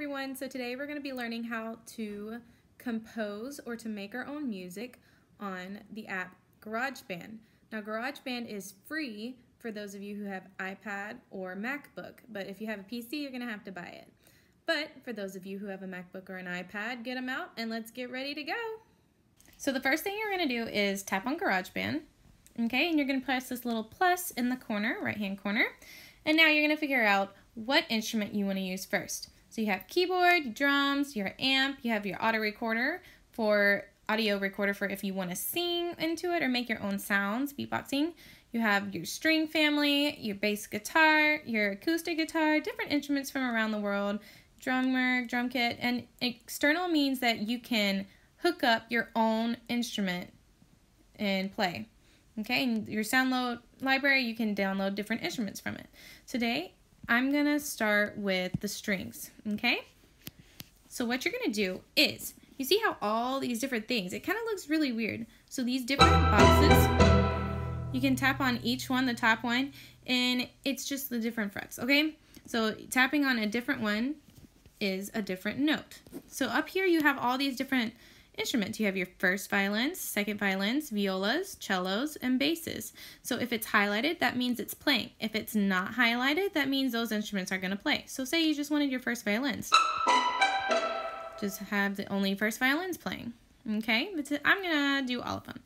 everyone, so today we're going to be learning how to compose or to make our own music on the app GarageBand. Now GarageBand is free for those of you who have iPad or MacBook, but if you have a PC you're going to have to buy it. But for those of you who have a MacBook or an iPad, get them out and let's get ready to go. So the first thing you're going to do is tap on GarageBand, okay, and you're going to press this little plus in the corner, right hand corner, and now you're going to figure out what instrument you want to use first. So you have keyboard, drums, your amp, you have your audio recorder for if you want to sing into it or make your own sounds, beatboxing. You have your string family, your bass guitar, your acoustic guitar, different instruments from around the world, drummer, drum kit, and external means that you can hook up your own instrument and play. Okay, and your SoundCloud library, you can download different instruments from it. Today, I'm going to start with the strings, okay? So what you're going to do is, you see how all these different things, it kind of looks really weird. So these different boxes, you can tap on each one, the top one, and it's just the different frets, okay? So tapping on a different one is a different note. So up here you have all these different instruments. You have your first violins, second violins, violas, cellos, and basses. So if it's highlighted, that means it's playing. If it's not highlighted, that means those instruments are going to play. So say you just wanted your first violins. Just have the only first violins playing. Okay, I'm going to do all of them.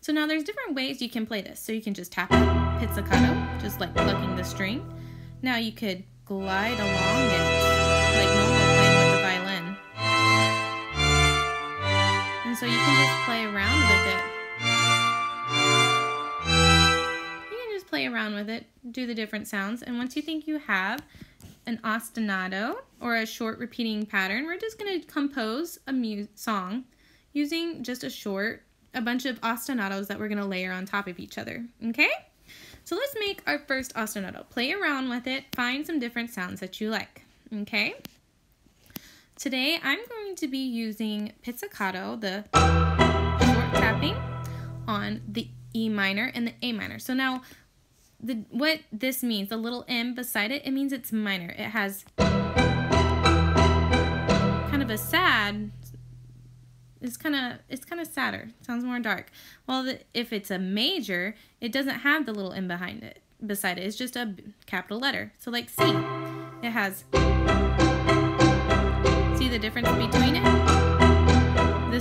So now there's different ways you can play this. So you can just tap it, pizzicato, just like plucking the string. Now you could glide along it like normal playing with the violin. And so you can just play around with it. You can just play around with it, do the different sounds, and once you think you have an ostinato or a short repeating pattern, we're just going to compose a song using just a bunch of ostinatos that we're going to layer on top of each other. Okay? So let's make our first ostinato. Play around with it, find some different sounds that you like. Okay? Today, I'm going to be using pizzicato, the short tapping, on the E minor and the A minor. So now, what this means, the little M beside it, it means it's minor. It has kind of a sad, it's kind of sadder. It sounds more dark. Well, if it's a major, it doesn't have the little M beside it. It's just a capital letter. So like C, it has. See the difference between it? The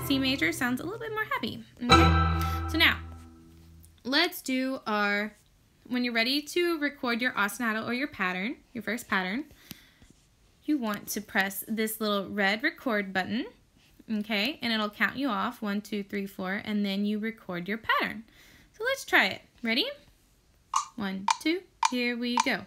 C major sounds a little bit more happy. Okay. So now, let's do when you're ready to record your ostinato or your pattern, your first pattern, you want to press this little red record button, okay, and it'll count you off, 1, 2, 3, 4, and then you record your pattern. So let's try it. Ready? 1, 2, here we go.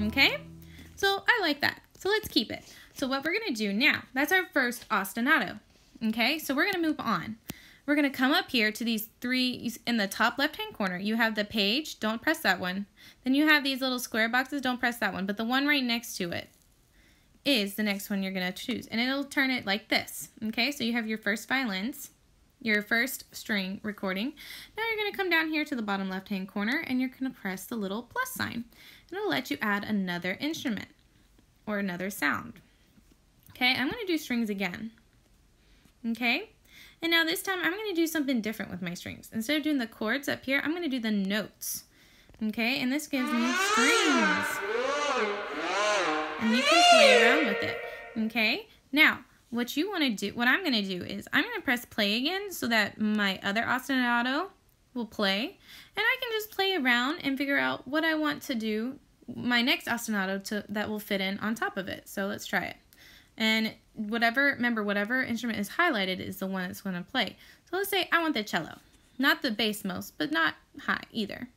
Okay, so I like that. So let's keep it. So what we're going to do now, that's our first ostinato. Okay, so we're going to move on. We're going to come up here to these three in the top left-hand corner. You have the page, don't press that one. Then you have these little square boxes, don't press that one. But the one right next to it is the next one you're going to choose. And it'll turn it like this. Okay, so you have your first violins, your first string recording. Now you're going to come down here to the bottom left-hand corner and you're going to press the little plus sign. And it'll let you add another instrument or another sound. Okay, I'm going to do strings again. Okay, and now this time I'm going to do something different with my strings. Instead of doing the chords up here, I'm going to do the notes. Okay, and this gives me strings. And you can play around with it. Okay, now what I'm going to do is I'm going to press play again so that my other ostinato will play, and I can just play around and figure out what I want to do, my next ostinato that will fit in on top of it. So let's try it. And remember, whatever instrument is highlighted is the one that's going to play. So let's say I want the cello. Not the bass most, but not high either.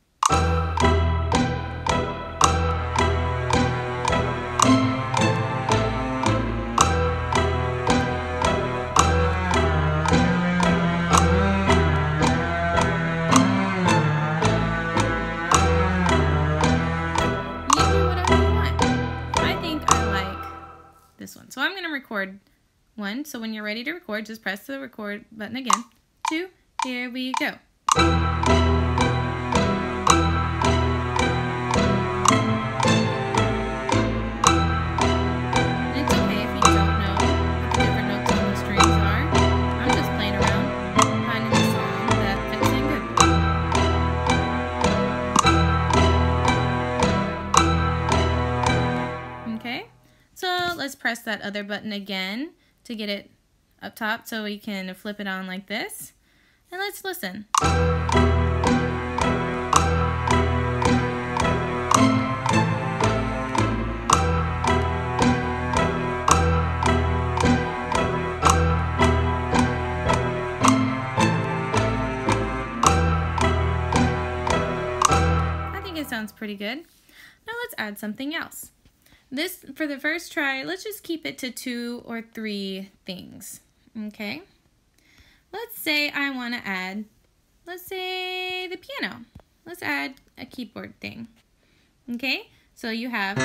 This one. So I'm going to record 1. So when you're ready to record, just press the record button again. 2. Here we go. And it's okay if you don't know what the different notes on the strings are. I'm just playing around, finding a song that fits in good. Okay. So let's press that other button again to get it up top so we can flip it on like this. And let's listen. I think it sounds pretty good. Now let's add something else. This, for the first try, let's just keep it to 2 or 3 things, okay? Let's say I want to add, let's say the piano. Let's add a keyboard thing, okay? So you have,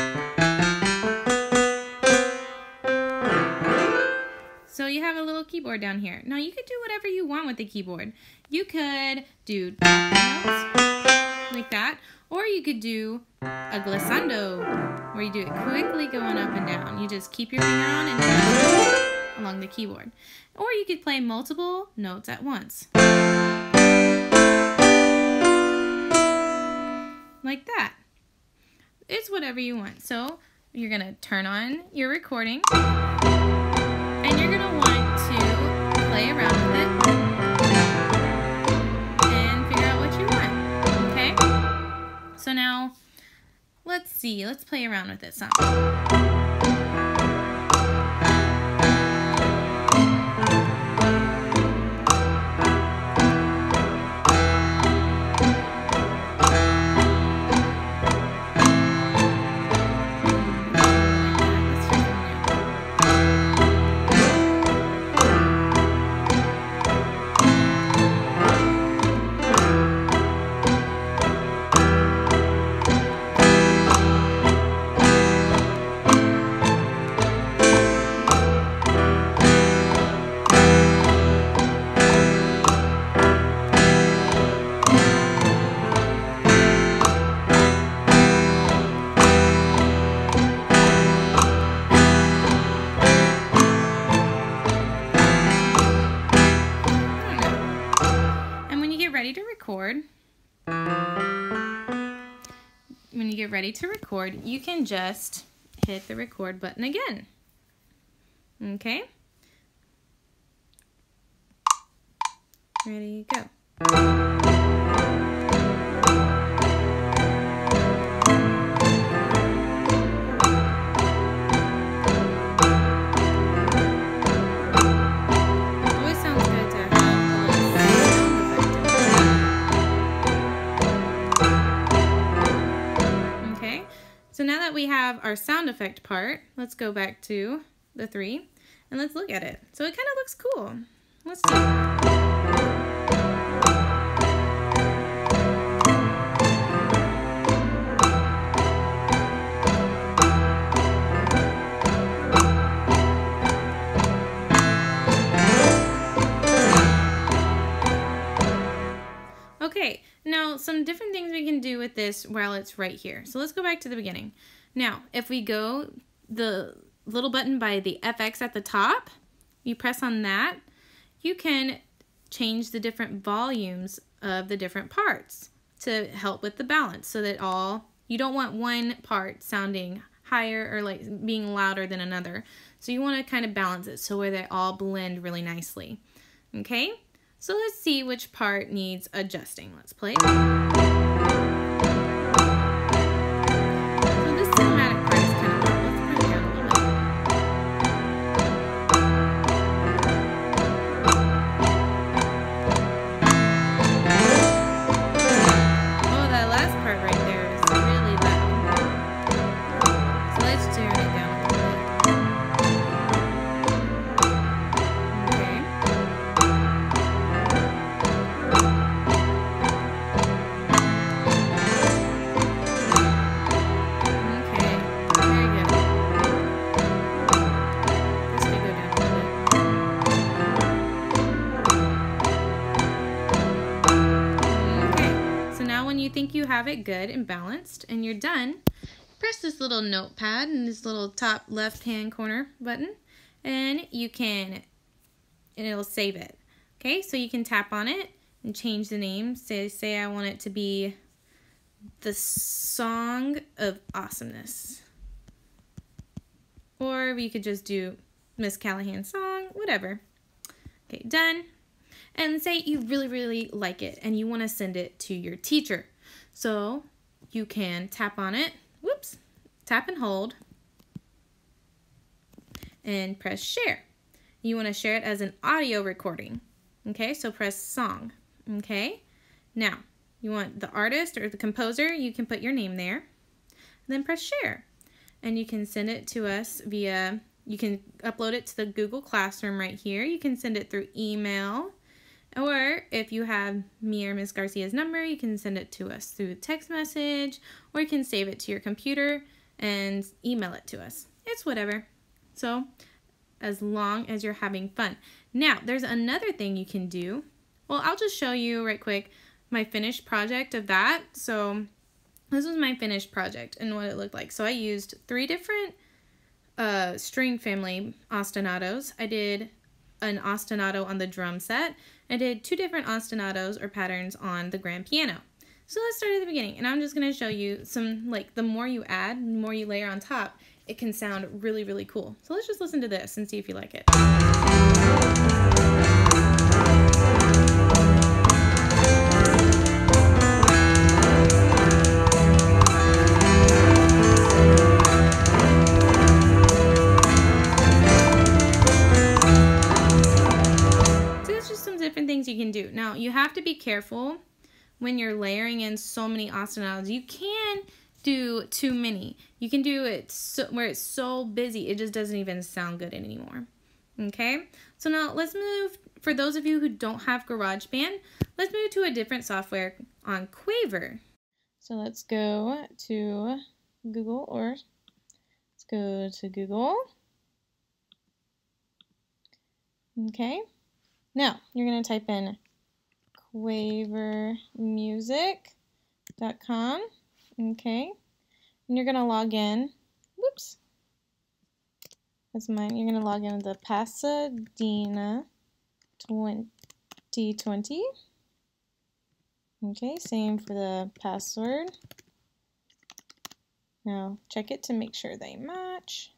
a little keyboard down here. Now you could do whatever you want with the keyboard. You could do notes like that, or you could do a glissando, where you do it quickly going up and down. You just keep your finger on and down along the keyboard. Or you could play multiple notes at once. Like that. It's whatever you want. So you're going to turn on your recording and you're going to want to play around with it and figure out what you want. Okay? So now, let's see. Let's play around with this some. When you get ready to record, you can just hit the record button again. Okay? Ready, go. So now that we have our sound effect part, let's go back to the 3 and let's look at it. So it kind of looks cool. Let's see. Okay, now some different things we can do with this while it's right here. So let's go back to the beginning. Now, if we go the little button by the FX at the top, you press on that, you can change the different volumes of the different parts to help with the balance so that you don't want one part sounding higher or like being louder than another. So you want to kind of balance it so where they all blend really nicely. Okay? So let's see which part needs adjusting. Let's play. So this cinematic part is kind of loud. Let's bring it down a little bit. Oh, that last when you think you have it good and balanced and you're done, press this little notepad in this little top left-hand corner button, and it'll save it. Okay, so you can tap on it and change the name. Say I want it to be the Song of Awesomeness. Or you could just do Miss Callahan's song, whatever. Okay, done. And say you really, really like it and you want to send it to your teacher. So you can tap on it, tap and hold, and press share. You want to share it as an audio recording. Okay, so press song. Okay, now you want the artist or the composer, you can put your name there, then press share. And you can send it to us via, you can upload it to the Google Classroom right here. You can send it through email, or if you have me or Ms. Garcia's number, you can send it to us through text message, or you can save it to your computer and email it to us. It's whatever. So as long as you're having fun. Now, there's another thing you can do. Well, I'll just show you right quick my finished project of that. So this was my finished project and what it looked like. So I used 3 different string family ostinatos. I did an ostinato on the drum set. I did 2 different ostinatos or patterns on the grand piano. So let's start at the beginning, and I'm just going to show you some, like, the more you add, the more you layer on top, it can sound really, really cool. So let's just listen to this and see if you like it. So that's just some different things you can do. Now, you have to be careful when you're layering in so many ostinatos. You can do too many. You can do it where it's so busy it just doesn't even sound good anymore. Okay, so now let's move, for those of you who don't have GarageBand, let's move to a different software on Quaver. So let's go to Google, or let's go to Google. Okay, now you're going to type in quavermusic.com. Okay, and you're going to log in. Whoops. That's mine. You're going to log in with the Pasadena 2020. Okay, same for the password. Now check it to make sure they match.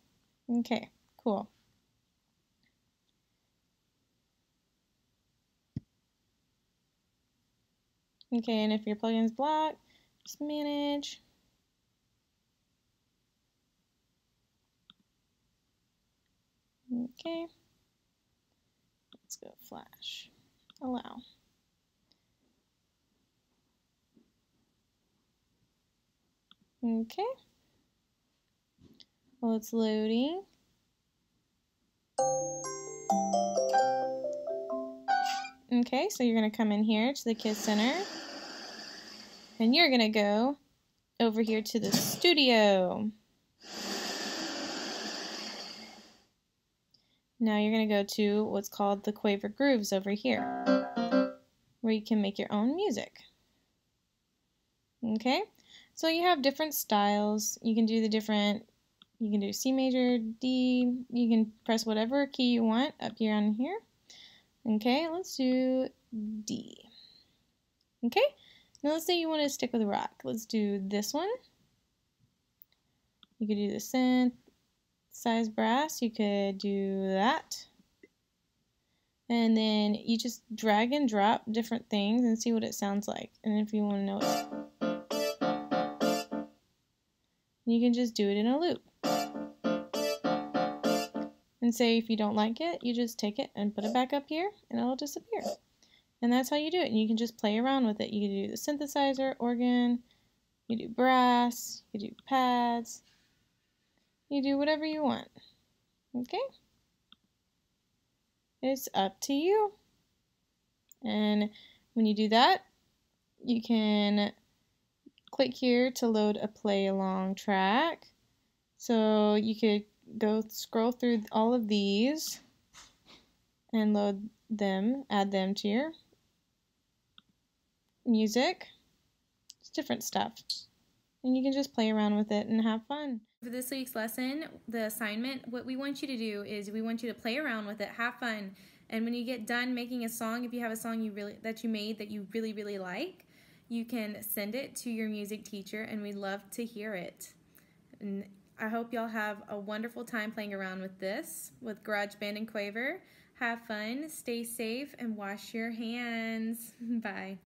Okay, cool. Okay, and if your plugin's blocked, just manage. Okay, let's go Flash, allow. Okay, well, it's loading. Okay, so you're going to come in here to the Kids Center, and you're going to go over here to the studio. Now you're going to go to what's called the Quaver Grooves over here, where you can make your own music. Okay, so you have different styles. You can do you can do C major, D, you can press whatever key you want up here on here. Okay, let's do D. Okay, now let's say you want to stick with rock. Let's do this one. You could do the synth. Size brass, you could do that, and then you just drag and drop different things and see what it sounds like. And if you want to know it, you can just do it in a loop, and say if you don't like it, you just take it and put it back up here and it'll disappear. And that's how you do it. And you can just play around with it. You can do the synthesizer, organ, you do brass, you do pads. You do whatever you want, okay? It's up to you. And when you do that, you can click here to load a play along track. So you could go scroll through all of these and load them, add them to your music. It's different stuff. And you can just play around with it and have fun. For this week's lesson, the assignment, what we want you to do is we want you to play around with it, have fun, and when you get done making a song, if you have a song that you made that you really like, you can send it to your music teacher, and we'd love to hear it. And I hope y'all have a wonderful time playing around with this, with GarageBand and Quaver. Have fun, stay safe, and wash your hands. Bye.